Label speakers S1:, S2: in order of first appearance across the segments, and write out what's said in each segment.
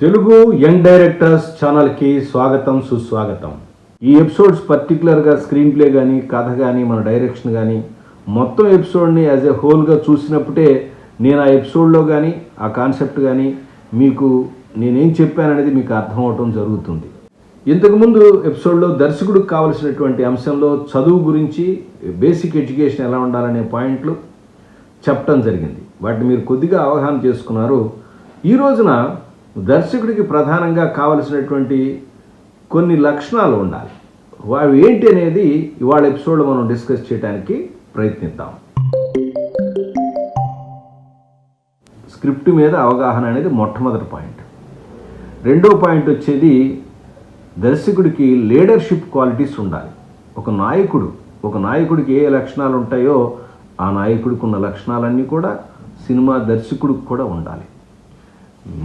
S1: Telugu young directors ఛానల్కి స్వాగతం సుస్వాగతం. ఈ ఎపిసోడ్స్ పర్టికులర్గా స్క్రీన్ ప్లే కానీ కథ కానీ మన డైరెక్షన్ కానీ మొత్తం ఎపిసోడ్ని యాజ్ ఎ హోల్గా చూసినప్పుడే నేను ఆ ఎపిసోడ్లో కానీ ఆ కాన్సెప్ట్ కానీ మీకు నేనేం చెప్పాననేది మీకు అర్థం అవటం జరుగుతుంది. ఇంతకుముందు ఎపిసోడ్లో దర్శకుడికి కావలసినటువంటి అంశంలో చదువు గురించి బేసిక్ ఎడ్యుకేషన్ ఎలా ఉండాలనే పాయింట్లు చెప్పడం జరిగింది. వాటిని మీరు కొద్దిగా అవగాహన చేసుకున్నారు. ఈ రోజున దర్శకుడికి ప్రధానంగా కావలసినటువంటి కొన్ని లక్షణాలు ఉండాలి. అవి ఏంటి అనేది ఇవాళ ఎపిసోడ్లో మనం డిస్కస్ చేయడానికి ప్రయత్నిద్దాం. స్క్రిప్ట్ మీద అవగాహన అనేది మొట్టమొదటి పాయింట్. రెండో పాయింట్ వచ్చేది దర్శకుడికి లీడర్షిప్ క్వాలిటీస్ ఉండాలి. ఒక నాయకుడికి ఏ లక్షణాలు ఉంటాయో ఆ నాయకుడికి ఉన్న లక్షణాలన్నీ కూడా సినిమా దర్శకుడికి కూడా ఉండాలి.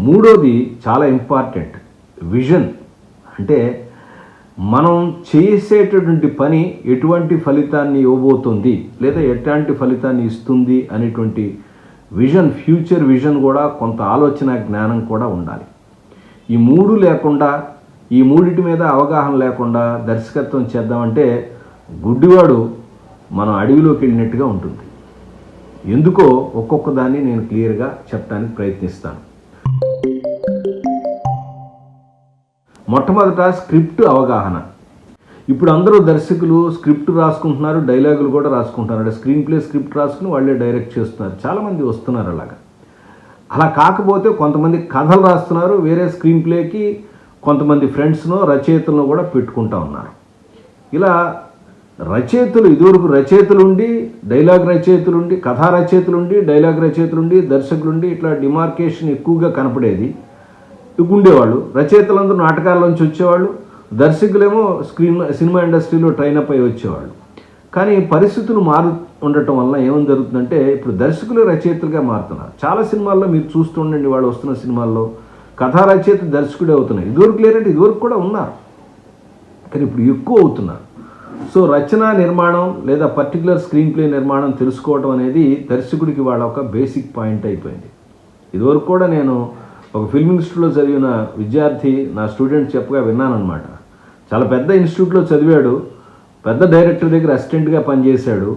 S1: మూడోది చాలా ఇంపార్టెంట్, విజన్. అంటే మనం చేసేటటువంటి పని ఎటువంటి ఫలితాన్ని ఇవ్వబోతుంది లేదా ఎట్లాంటి ఫలితాన్ని ఇస్తుంది అనేటువంటి విజన్, ఫ్యూచర్ విజన్ కూడా కొంత ఆలోచన జ్ఞానం కూడా ఉండాలి. ఈ మూడు లేకుండా, ఈ మూడిటి మీద అవగాహన లేకుండా దర్శకత్వం చేద్దామంటే గుడ్డివాడు మనం అడవిలోకి వెళ్ళినట్టుగా ఉంటుంది. ఎందుకో ఒక్కొక్క దాన్ని నేను క్లియర్గా చెప్పడానికి ప్రయత్నిస్తాను. మొట్టమొదట స్క్రిప్ట్ అవగాహన. ఇప్పుడు అందరూ దర్శకులు స్క్రిప్ట్ రాసుకుంటున్నారు, డైలాగులు కూడా రాసుకుంటున్నారు. అంటే స్క్రీన్ ప్లే స్క్రిప్ట్ రాసుకుని వాళ్ళే డైరెక్ట్ చేస్తున్నారు. చాలామంది వస్తున్నారు అలాగా. అలా కాకపోతే కొంతమంది కథలు రాస్తున్నారు, వేరే స్క్రీన్ ప్లేకి కొంతమంది ఫ్రెండ్స్నో రచయితలను కూడా పెట్టుకుంటా ఉన్నారు. ఇలా రచయితలు, ఇదివరకు రచయితలుండి, డైలాగ్ రచయితలుండి, కథా రచయితలుండి, డైలాగ్ రచయితలుండి, దర్శకులుండి, ఇట్లా డిమార్కేషన్ ఎక్కువగా కనపడేది. ఉండేవాళ్ళు రచయితలందరూ నాటకాల్లోంచి వచ్చేవాళ్ళు, దర్శకులేమో సినిమా ఇండస్ట్రీలో ట్రైనప్ అయి వచ్చేవాళ్ళు. కానీ పరిస్థితులు ఉండటం వల్ల ఏమని జరుగుతుందంటే ఇప్పుడు దర్శకులు రచయితలుగా మారుతున్నారు. చాలా సినిమాల్లో మీరు చూస్తుండండి, వాళ్ళు వస్తున్న సినిమాల్లో కథా రచయిత దర్శకుడే అవుతున్నారు. ఇదివరకు లేరంటే ఇదివరకు కూడా ఉన్నారు, కానీ ఇప్పుడు ఎక్కువ అవుతున్నారు. సో రచన నిర్మాణం లేదా పర్టికులర్ స్క్రీన్ ప్లే నిర్మాణం తెలుసుకోవడం అనేది దర్శకుడికి వాళ్ళ ఒక బేసిక్ పాయింట్ అయిపోయింది. ఇదివరకు కూడా నేను ఒక ఫిల్మ్ ఇన్స్టిట్యూట్లో చదివిన విద్యార్థి నా స్టూడెంట్ చెప్పగా విన్నానమాట. చాలా పెద్ద ఇన్స్టిట్యూట్లో చదివాడు, పెద్ద డైరెక్టర్ దగ్గర అసిస్టెంట్గా పనిచేశాడు.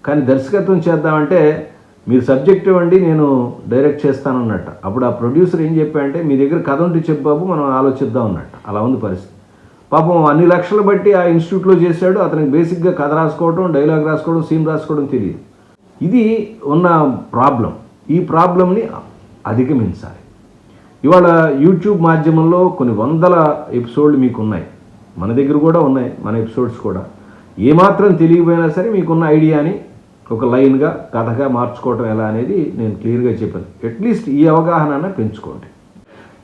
S1: కానీ దర్శకత్వం చేద్దామంటే మీరు సబ్జెక్ట్ ఇవ్వండి, నేను డైరెక్ట్ చేస్తానన్నట్ట. అప్పుడు ఆ ప్రొడ్యూసర్ ఏం చెప్పాడంటే మీ దగ్గర కథ ఉంటే చెప్పు బాబు, మనం ఆలోచిద్దాం అన్నట్టు. అలా ఉంది పరిస్థితి. పాపం అన్ని లక్షలు బట్టి ఆ ఇన్స్టిట్యూట్లో చేశాడు. అతనికి బేసిక్గా కథ రాసుకోవడం, డైలాగ్ రాసుకోవడం, సీన్ రాసుకోవడం తెలియదు. ఇది ఉన్న ప్రాబ్లం. ఈ ప్రాబ్లంని అధిగమించాలి. ఇవాళ యూట్యూబ్ మాధ్యమంలో కొన్ని వందల ఎపిసోడ్లు మీకు ఉన్నాయి, మన దగ్గర కూడా ఉన్నాయి, మన ఎపిసోడ్స్ కూడా. ఏమాత్రం తెలియకపోయినా సరే మీకున్న ఐడియాని ఒక లైన్గా కథగా మార్చుకోవటం ఎలా అనేది నేను క్లియర్గా చెప్పాను. అట్లీస్ట్ ఈ అవగాహన పెంచుకోండి.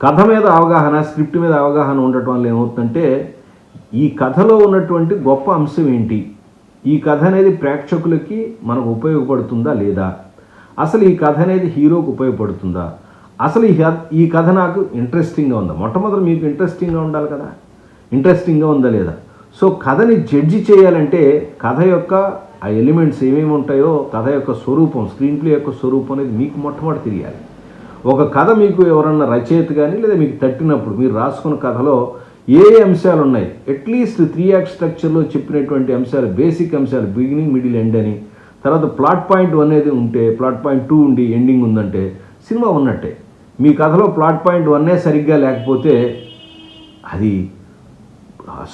S1: కథ మీద అవగాహన, స్క్రిప్ట్ మీద అవగాహన ఉండటం వల్ల ఏమవుతుందంటే ఈ కథలో ఉన్నటువంటి గొప్ప అంశం ఏంటి, ఈ కథ అనేది ప్రేక్షకులకి మనకు ఉపయోగపడుతుందా లేదా, అసలు ఈ కథ అనేది హీరోకు ఉపయోగపడుతుందా, అసలు ఈ కథ నాకు ఇంట్రెస్టింగ్గా ఉందా. మొట్టమొదటి మీకు ఇంట్రెస్టింగ్గా ఉండాలి కదా, ఇంట్రెస్టింగ్గా ఉందా లేదా. సో కథని జడ్జి చేయాలంటే కథ యొక్క ఆ ఎలిమెంట్స్ ఏమేమి ఉంటాయో, కథ యొక్క స్వరూపం, స్క్రీన్ ప్లే యొక్క స్వరూపం అనేది మీకు మొట్టమొదటి తెలియాలి. ఒక కథ మీకు ఎవరన్నా రచయిత కానీ లేదా మీకు తట్టినప్పుడు మీరు రాసుకున్న కథలో ఏ అంశాలు ఉన్నాయి, అట్లీస్ట్ 3 యాక్ట్ స్ట్రక్చర్లో చెప్పినటువంటి అంశాలు, బేసిక్ అంశాలు, బిగినింగ్ మిడిల్ ఎండ్ అని, తర్వాత ప్లాట్ పాయింట్ 1 అనేది ఉంటే ప్లాట్ పాయింట్ 2 ఉండి ఎండింగ్ ఉందంటే సినిమా ఉన్నట్టే. మీ కథలో ప్లాట్ పాయింట్ 1 సరిగ్గా లేకపోతే అది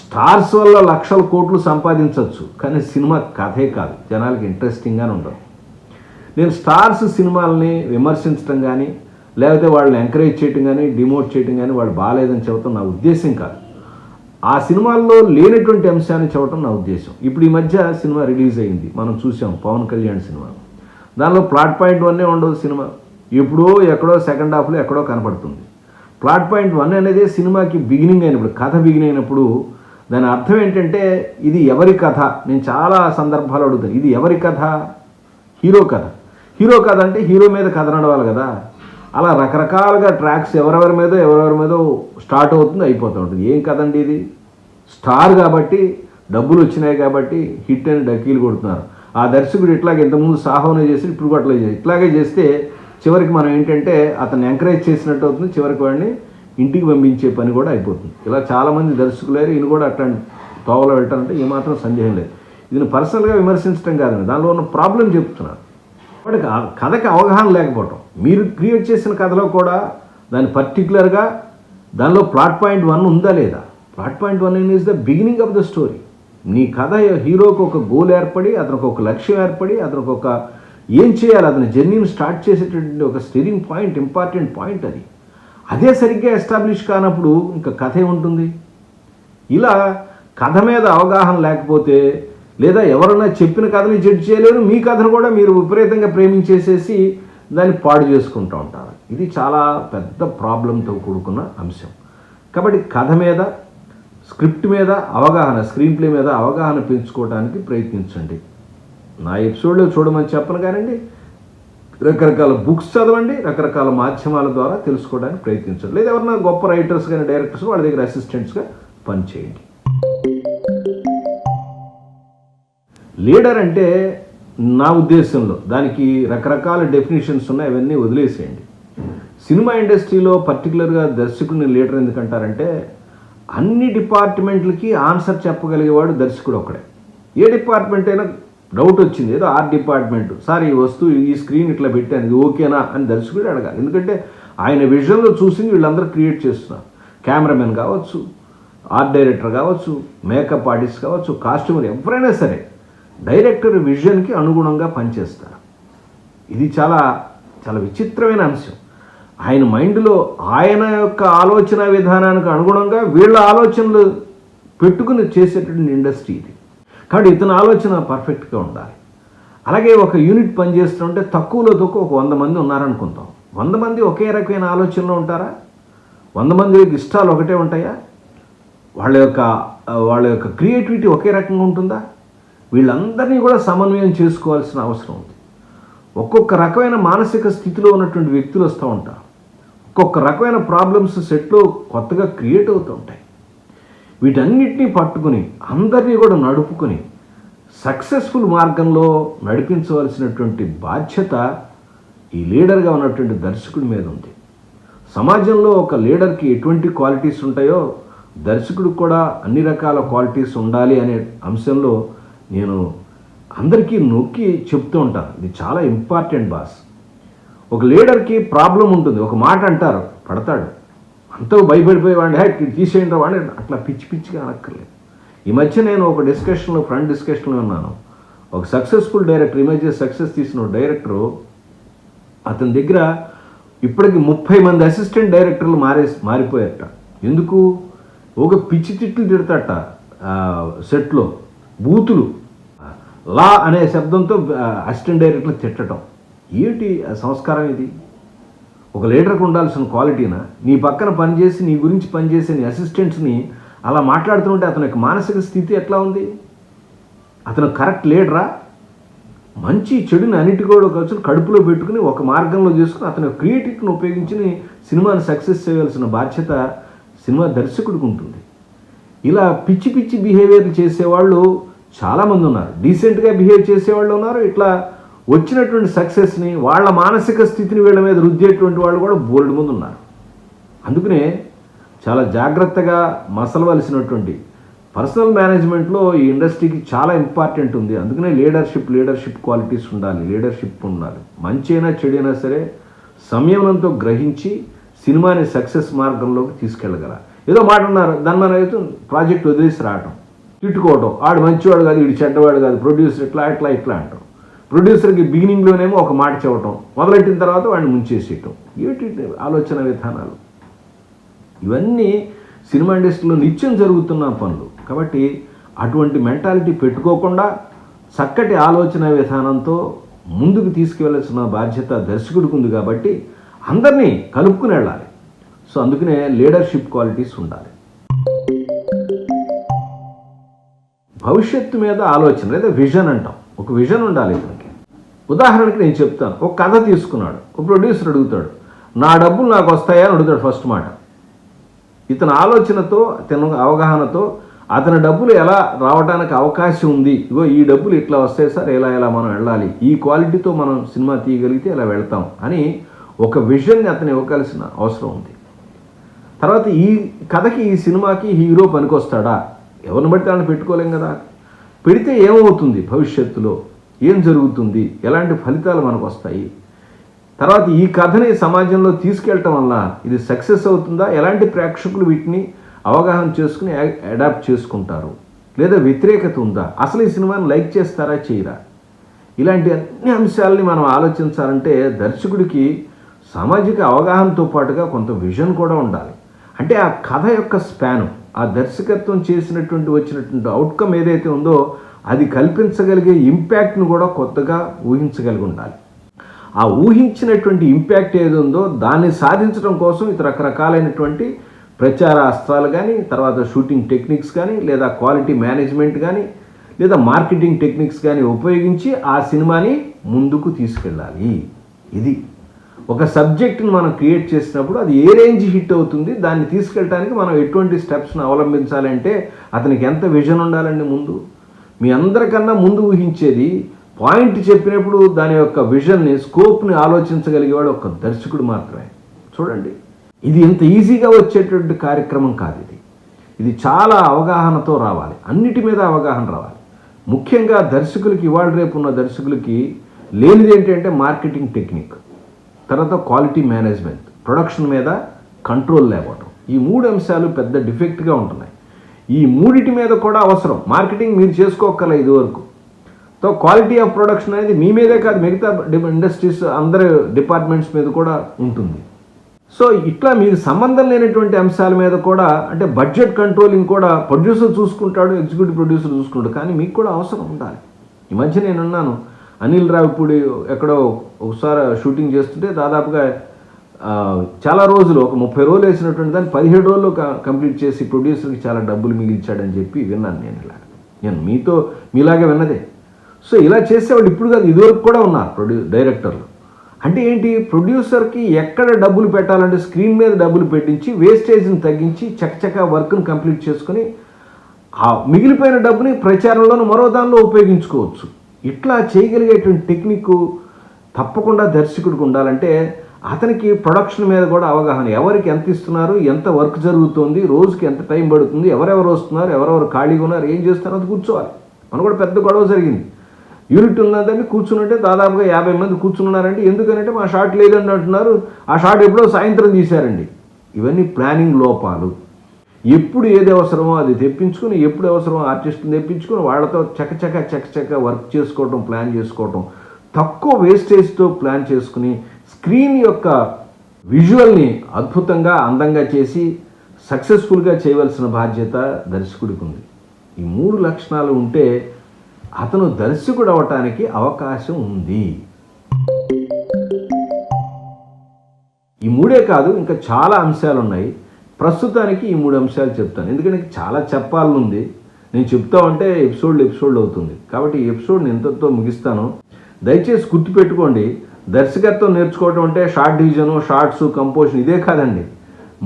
S1: స్టార్స్ వల్ల లక్షల కోట్లు సంపాదించవచ్చు, కానీ సినిమా కథే కాదు, జనాలకి ఇంట్రెస్టింగ్గానే ఉండదు. నేను స్టార్స్ సినిమాలని విమర్శించడం కానీ లేకపోతే వాళ్ళని ఎంకరేజ్ చేయటం కానీ డిమోట్ చేయటం కానీ వాళ్ళు బాగాలేదని చెప్పడం నా ఉద్దేశం కాదు. ఆ సినిమాల్లో లేనటువంటి అంశాన్ని చెప్పడం నా ఉద్దేశం. ఇప్పుడు ఈ మధ్య సినిమా రిలీజ్ అయింది, మనం చూసాం, పవన్ కళ్యాణ్ సినిమా. దానిలో ప్లాట్ పాయింట్ 1 ఉండదు. సినిమా ఎప్పుడో ఎక్కడో సెకండ్ హాఫ్లో ఎక్కడో కనపడుతుంది. ప్లాట్ పాయింట్ 1 అనేది సినిమాకి బిగినింగ్ అయినప్పుడు, కథ బిగిన్ అయినప్పుడు దాని అర్థం ఏంటంటే ఇది ఎవరి కథ. నేను చాలా సందర్భాలు అడుగుతాను, ఇది ఎవరి కథ? హీరో కథ. హీరో కథ అంటే హీరో మీద కథ నడవాలి కదా. అలా రకరకాలుగా ట్రాక్స్ ఎవరెవరి మీదో స్టార్ట్ అవుతుంది, అయిపోతూ ఉంటుంది. ఏం కదండి ఇది? స్టార్ కాబట్టి, డబ్బులు వచ్చినాయి కాబట్టి హిట్ అని డక్కీలు కొడుతున్నారు. ఆ దర్శకుడు ఇట్లాగే ఇంతకుముందు సాహోనే చేసి ఇప్పుడు కూడా ఇట్లాగే చేస్తే చివరికి మనం ఏంటంటే అతన్ని ఎంకరేజ్ చేసినట్టు అవుతుంది, చివరికి వాడిని ఇంటికి పంపించే పని కూడా అయిపోతుంది. ఇలా చాలామంది దర్శకులేరు, ఈయన కూడా అట్లాంటి తోవలో వెళ్తారంటే ఏమాత్రం సందేహం లేదు. ఇది పర్సనల్గా విమర్శించడం కాదండి, దానిలో ఉన్న ప్రాబ్లం చెప్తున్నాను. వాడికి కథకి అవగాహన లేకపోవటం. మీరు క్రియేట్ చేసిన కథలో కూడా దాని పర్టికులర్గా దానిలో ప్లాట్ పాయింట్ 1 ఉందా లేదా? Plot point 1 is the beginning of the story. నీ కథ హీరోకి ఒక గోల్ ఏర్పడి, అతనికి ఒక లక్ష్యం ఏర్పడి, అతనికి ఒక ఏం చేయాలి, అతని జర్నీని స్టార్ట్ చేసేటటువంటి ఒక స్టీరింగ్ పాయింట్, ఇంపార్టెంట్ పాయింట్ అది. అదే సరిగ్గా ఎస్టాబ్లిష్ కానప్పుడు ఇంకా కథ ఏముంటుంది? ఇలా కథ మీద అవగాహన లేకపోతే, లేదా ఎవరన్నా చెప్పిన కథని జడ్జ్ చేయలేరు, మీ కథను కూడా మీరు విపరీతంగా ప్రేమించేసేసి దాన్ని పాడు చేసుకుంటూ ఉంటారు. ఇది చాలా పెద్ద ప్రాబ్లంతో కూడుకున్న అంశం. కాబట్టి కథ మీద, స్క్రిప్ట్ మీద అవగాహన, స్క్రీన్ ప్లే మీద అవగాహన పెంచుకోవడానికి ప్రయత్నించండి. నా ఎపిసోడ్లో చూడమని చెప్పను కానండి, రకరకాల బుక్స్ చదవండి, రకరకాల మాధ్యమాల ద్వారా తెలుసుకోవడానికి ప్రయత్నించండి. లేదా ఎవరైనా గొప్ప రైటర్స్ కానీ డైరెక్టర్స్ వాళ్ళ దగ్గర అసిస్టెంట్స్గా పనిచేయండి. లీడర్ అంటే నా ఉద్దేశంలో దానికి రకరకాల డెఫినేషన్స్ ఉన్నాయి, అవన్నీ వదిలేసేయండి. సినిమా ఇండస్ట్రీలో పర్టికులర్గా దర్శకుడిని లీడర్ ఎందుకంటారంటే, అన్ని డిపార్ట్మెంట్లకి ఆన్సర్ చెప్పగలిగేవాడు దర్శకుడు ఒకడే. ఏ డిపార్ట్మెంట్ అయినా డౌట్ వచ్చింది, ఏదో ఆర్ట్ డిపార్ట్మెంట్, సార్ ఈ వస్తువు ఈ స్క్రీన్ ఇట్లా పెట్టాను ఇది ఓకేనా అని దర్శకుడు అడగాలి. ఎందుకంటే ఆయన విజన్లో చూసింది వీళ్ళందరూ క్రియేట్ చేస్తున్నారు. కెమెరామెన్ కావచ్చు, ఆర్ట్ డైరెక్టర్ కావచ్చు, మేకప్ ఆర్టిస్ట్ కావచ్చు, కాస్ట్యూమర్, ఎవరైనా సరే డైరెక్టర్ విజన్కి అనుగుణంగా పనిచేస్తారు. ఇది చాలా చాలా విచిత్రమైన అంశం. ఆయన మైండ్లో ఆయన యొక్క ఆలోచన విధానానికి అనుగుణంగా వీళ్ళ ఆలోచనలు పెట్టుకుని చేసేటువంటి ఇండస్ట్రీ ఇది. కాబట్టి ఇతని ఆలోచన పర్ఫెక్ట్గా ఉండాలి. అలాగే ఒక యూనిట్ పనిచేస్తుంటే తక్కువలో తక్కువ ఒక 100 మంది ఉన్నారనుకుంటాం. 100 మంది ఒకే రకమైన ఆలోచనలో ఉంటారా? 100 మందికి ఇష్టాలు ఒకటే ఉంటాయా? వాళ్ళ యొక్క క్రియేటివిటీ ఒకే రకంగా ఉంటుందా? వీళ్ళందరినీ కూడా సమన్వయం చేసుకోవాల్సిన అవసరం ఉంది. ఒక్కొక్క రకమైన మానసిక స్థితిలో ఉన్నటువంటి వ్యక్తులు వస్తూ ఉంటారు. ఒక్కొక్క రకమైన ప్రాబ్లమ్స్ సెట్లో కొత్తగా క్రియేట్ అవుతూ ఉంటాయి. వీటన్నిటినీ పట్టుకుని అందరినీ కూడా నడుపుకొని సక్సెస్ఫుల్ మార్గంలో నడిపించవలసినటువంటి బాధ్యత ఈ లీడర్గా ఉన్నటువంటి దర్శకుడి మీద ఉంది. సమాజంలో ఒక లీడర్కి ఎటువంటి క్వాలిటీస్ ఉంటాయో దర్శకుడికి కూడా అన్ని రకాల క్వాలిటీస్ ఉండాలి అనే అంశంలో నేను అందరికీ నొక్కి చెప్తూ ఉంటాను. ఇది చాలా ఇంపార్టెంట్ బాస్. ఒక లీడర్కి ప్రాబ్లం ఉంటుంది, ఒక మాట అంటారు పడతాడు, అంతా భయపడిపోయి వాడిని తీసేయండి వాడిని అట్లా పిచ్చిగా అనక్కర్లేదు. ఈ మధ్య నేను ఒక ఫ్రంట్ డిస్కషన్లో ఉన్నాను. ఒక సక్సెస్ఫుల్ డైరెక్టర్, ఈ మధ్య సక్సెస్ తీసిన డైరెక్టరు, అతని దగ్గర ఇప్పటికి 30 మంది అసిస్టెంట్ డైరెక్టర్లు మారిపోయారట. ఎందుకు? ఒక పిచ్చి తిట్లు తిడతాట సెట్లో, బూతులు, లా అనే శబ్దంతో అసిస్టెంట్ డైరెక్టర్లు తిట్టడం. ఏంటి సంస్కారం ఇది? ఒక లీడర్కి ఉండాల్సిన క్వాలిటీనా? నీ పక్కన పనిచేసి నీ గురించి పనిచేసే నీ అసిస్టెంట్స్ని అలా మాట్లాడుతుంటే అతని యొక్క మానసిక స్థితి ఎట్లా ఉంది? అతను కరెక్ట్ లీడరా? మంచి చెడుని అన్నిటి కూడా ఖర్చులు కడుపులో పెట్టుకుని ఒక మార్గంలో చేసుకుని అతని క్రియేటివిటీని ఉపయోగించి సినిమాని సక్సెస్ చేయవలసిన బాధ్యత సినిమా దర్శకుడికి ఉంటుంది. ఇలా పిచ్చి బిహేవియర్ చేసేవాళ్ళు చాలామంది ఉన్నారు, డీసెంట్గా బిహేవ్ చేసేవాళ్ళు ఉన్నారు. ఇట్లా వచ్చినటువంటి సక్సెస్ని వాళ్ళ మానసిక స్థితిని వీళ్ళ మీద రుద్దేటువంటి వాళ్ళు కూడా బోల్డ్ మంది ఉన్నారు. అందుకనే చాలా జాగ్రత్తగా మసలవలసినటువంటి పర్సనల్ మేనేజ్మెంట్లో ఈ ఇండస్ట్రీకి చాలా ఇంపార్టెంట్ ఉంది. అందుకనే లీడర్షిప్ క్వాలిటీస్ ఉండాలి, లీడర్షిప్ ఉండాలి. మంచైనా చెడైనా సరే సంయమనంతో గ్రహించి సినిమాని సక్సెస్ మార్గంలోకి తీసుకెళ్ళగల. ఏదో మాట ఉన్నారు, దాని మన అయితే ప్రాజెక్ట్ వదిలేసి రావటం, తిట్టుకోవటం, ఆడు మంచివాడు కాదు వీడు చెడ్డవాడు కాదు, ప్రొడ్యూసర్ ఇట్లా అంటాం. ప్రొడ్యూసర్కి బిగినింగ్లోనేమో ఒక మాట చెప్పటం, మొదలెట్టిన తర్వాత వాడిని ముంచేసేయటం. ఏమిటి ఆలోచన విధానాలు? ఇవన్నీ సినిమా ఇండస్ట్రీలో నిత్యం జరుగుతున్న పనులు. కాబట్టి అటువంటి మెంటాలిటీ పెట్టుకోకుండా చక్కటి ఆలోచన విధానంతో ముందుకు తీసుకువెళ్ళాల్సిన బాధ్యత దర్శకుడికి ఉంది. కాబట్టి అందరినీ కలుపుకుని వెళ్ళాలి. సో అందుకనే లీడర్షిప్ క్వాలిటీస్ ఉండాలి. భవిష్యత్తు మీద ఆలోచన లేదా విజన్ అంటాం. ఒక విజన్ ఉండాలి ఇతనికి. ఉదాహరణకి నేను చెప్తాను. ఒక కథ తీసుకున్నాడు, ఒక ప్రొడ్యూసర్ అడుగుతాడు, నా డబ్బులు నాకు వస్తాయా అని అడుగుతాడు ఫస్ట్ మాట. ఇతని ఆలోచనతో, ఇతని అవగాహనతో అతని డబ్బులు ఎలా రావడానికి అవకాశం ఉంది, ఇగో ఈ డబ్బులు ఇట్లా వస్తాయి సార్, ఎలా మనం వెళ్ళాలి, ఈ క్వాలిటీతో మనం సినిమా తీయగలిగితే ఇలా వెళ్తాం అని ఒక విజన్ని అతను ఇవ్వగలసిన అవసరం ఉంది. తర్వాత ఈ కథకి ఈ సినిమాకి హీరో పనికొస్తాడా? ఎవరిని బట్టి వాళ్ళని పెట్టుకోలేం కదా. పెడితే ఏమవుతుంది, భవిష్యత్తులో ఏం జరుగుతుంది, ఎలాంటి ఫలితాలు మనకు వస్తాయి, తర్వాత ఈ కథని సమాజంలో తీసుకెళ్ళటం వల్ల ఇది సక్సెస్ అవుతుందా, ఎలాంటి ప్రేక్షకులు వీటిని అవగాహన చేసుకుని అడాప్ట్ చేసుకుంటారు, లేదా వ్యతిరేకత ఉందా, అసలు ఈ సినిమాని లైక్ చేస్తారా చేయరా, ఇలాంటి అన్ని అంశాలని మనం ఆలోచించాలంటే దర్శకుడికి సామాజిక అవగాహనతో పాటుగా కొంత విజన్ కూడా ఉండాలి. అంటే ఆ కథ యొక్క స్పాను, ఆ దర్శకత్వం చేసినటువంటి వచ్చినటువంటి అవుట్కమ్ ఏదైతే ఉందో అది కల్పించగలిగే ఇంపాక్ట్ను కూడా కొత్తగా ఊహించగలిగి ఉండాలి. ఆ ఊహించినటువంటి ఇంపాక్ట్ ఏది ఉందో దాన్ని సాధించడం కోసం ఇది రకరకాలైనటువంటి ప్రచార అస్త్రాలు కానీ, తర్వాత షూటింగ్ టెక్నిక్స్ కానీ, లేదా క్వాలిటీ మేనేజ్మెంట్ కానీ, లేదా మార్కెటింగ్ టెక్నిక్స్ కానీ ఉపయోగించి ఆ సినిమాని ముందుకు తీసుకెళ్ళాలి. ఇది ఒక సబ్జెక్ట్ని మనం క్రియేట్ చేసినప్పుడు అది ఏ రేంజ్ హిట్ అవుతుంది, దాన్ని తీసుకెళ్ళడానికి మనం ఎటువంటి స్టెప్స్ని అవలంబించాలంటే అతనికి ఎంత విజన్ ఉండాలండి. ముందు మీ అందరికన్నా ముందు ఊహించేది పాయింట్ చెప్పినప్పుడు దాని యొక్క విజన్ని, స్కోప్ని ఆలోచించగలిగేవాడు ఒక దర్శకుడు మాత్రమే. చూడండి, ఇది ఇంత ఈజీగా వచ్చేటువంటి కార్యక్రమం కాదు. ఇది చాలా అవగాహనతో రావాలి, అన్నిటి మీద అవగాహన రావాలి. ముఖ్యంగా దర్శకులకి, ఇవాళ రేపు ఉన్న దర్శకులకి లేనిది ఏంటంటే మార్కెటింగ్ టెక్నిక్, తర్వాత క్వాలిటీ మేనేజ్మెంట్, ప్రొడక్షన్ మీద కంట్రోల్ లేకపోవటం. ఈ 3 అంశాలు పెద్ద డిఫెక్ట్గా ఉంటున్నాయి. ఈ మూడిటి మీద కూడా అవసరం. మార్కెటింగ్ మీరు చేసుకోగల ఇదివరకు, సో క్వాలిటీ ఆఫ్ ప్రొడక్షన్ అనేది మీ మీదే కాదు, మిగతా ఇండస్ట్రీస్ అందరి డిపార్ట్మెంట్స్ మీద కూడా ఉంటుంది. సో ఇట్లా మీకు సంబంధం లేనటువంటి అంశాల మీద కూడా, అంటే బడ్జెట్ కంట్రోలింగ్ కూడా ప్రొడ్యూసర్ చూసుకుంటాడు, ఎగ్జిక్యూటివ్ ప్రొడ్యూసర్ చూసుకుంటాడు, కానీ మీకు కూడా అవసరం ఉండాలి. ఈ మధ్య నేను అన్నాను, అనిల్ రావిపూడి ఎక్కడో ఒకసారి షూటింగ్ చేస్తుంటే దాదాపుగా చాలా రోజులు, ఒక 30 రోజులు వేసినటువంటి దాన్ని 17 రోజుల్లో కంప్లీట్ చేసి ప్రొడ్యూసర్కి చాలా డబ్బులు మిగిల్చాడని చెప్పి విన్నాను. నేను మీలాగే విన్నదే. సో ఇలా చేసేవాళ్ళు ఇప్పుడు కాదు, ఇదివరకు కూడా ఉన్నారు డైరెక్టర్లు. అంటే ఏంటి, ప్రొడ్యూసర్కి ఎక్కడ డబ్బులు పెట్టాలంటే స్క్రీన్ మీద డబ్బులు పెట్టించి వేస్టేజ్ని తగ్గించి చకచకా వర్క్ను కంప్లీట్ చేసుకొని ఆ మిగిలిపోయిన డబ్బుని ప్రచారంలోనూ మరో దానిలో ఉపయోగించుకోవచ్చు. ఇట్లా చేయగలిగేటువంటి టెక్నిక్ తప్పకుండా దర్శకుడికి ఉండాలంటే అతనికి ప్రొడక్షన్ మీద కూడా అవగాహన, ఎవరికి ఎంత ఇస్తున్నారు, ఎంత వర్క్ జరుగుతుంది, రోజుకి ఎంత టైం పడుతుంది, ఎవరెవరు వస్తున్నారు, ఎవరెవరు ఖాళీగా ఉన్నారు, ఏం చేస్తున్నారు, అది కూర్చోవాలి. మనం కూడా పెద్ద గొడవ జరిగింది. యూనిట్ ఉన్నదని కూర్చున్నట్టే దాదాపుగా 50 మంది కూర్చున్నారండి. ఎందుకనంటే మా షాట్ లేదని అంటున్నారు, ఆ షాట్ ఎప్పుడో సాయంత్రం తీశారండి. ఇవన్నీ ప్లానింగ్ లోపాలు. ఎప్పుడు ఏది అవసరమో అది తెప్పించుకుని, ఎప్పుడు అవసరమో ఆర్టిస్ట్ని తెప్పించుకుని వాళ్ళతో చకచక వర్క్ చేసుకోవటం, ప్లాన్ చేసుకోవటం, తక్కువ వేస్టేజ్తో ప్లాన్ చేసుకుని స్క్రీన్ యొక్క విజువల్ని అద్భుతంగా అందంగా చేసి సక్సెస్ఫుల్గా చేయవలసిన బాధ్యత దర్శకుడికి ఉంది. ఈ 3 లక్షణాలు ఉంటే అతను దర్శకుడు అవటానికి అవకాశం ఉంది. ఈ 3 కాదు, ఇంకా చాలా అంశాలు ఉన్నాయి. ప్రస్తుతానికి ఈ 3 అంశాలు చెప్తాను, ఎందుకంటే చాలా చెప్పాలనుంది. నేను చెప్తా ఉంటే ఎపిసోడ్ అవుతుంది. కాబట్టి ఈ ఎపిసోడ్ని ఇంతతో ముగిస్తాను. దయచేసి గుర్తుపెట్టుకోండి, దర్శకత్వం నేర్చుకోవటం అంటే షార్ట్ డివిజను, షార్ట్స్, కంపోజిషన్ ఇదే కాదండి.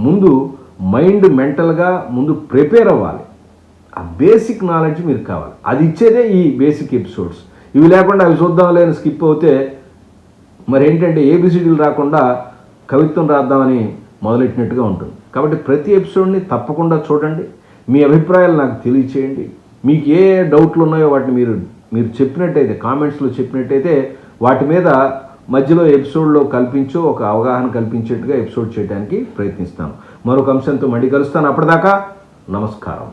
S1: ముందు మైండ్ మెంటల్గా ముందు ప్రిపేర్ అవ్వాలి. ఆ బేసిక్ నాలెడ్జ్ మీరు కావాలి. అది ఇచ్చేదే ఈ బేసిక్ ఎపిసోడ్స్. ఇవి లేకుండా అవి చూద్దాం లేని స్కిప్ అవుతే మరి ఏంటంటే ఏబిసిడీలు రాకుండా కవిత్వం రాద్దామని మొదలెట్టినట్టుగా ఉంటుంది. కాబట్టి ప్రతి ఎపిసోడ్ని తప్పకుండా చూడండి. మీ అభిప్రాయాలు నాకు తెలియచేయండి. మీకు ఏ డౌట్లు ఉన్నాయో వాటిని మీరు చెప్పినట్టయితే, కామెంట్స్లో చెప్పినట్టయితే వాటి మీద మధ్యలో ఎపిసోడ్లో ఒక అవగాహన కల్పించేట్టుగా ఎపిసోడ్ చేయడానికి ప్రయత్నిస్తాను. మరొక అంశంతో మళ్ళీ కలుస్తాను. అప్పటిదాకా నమస్కారం.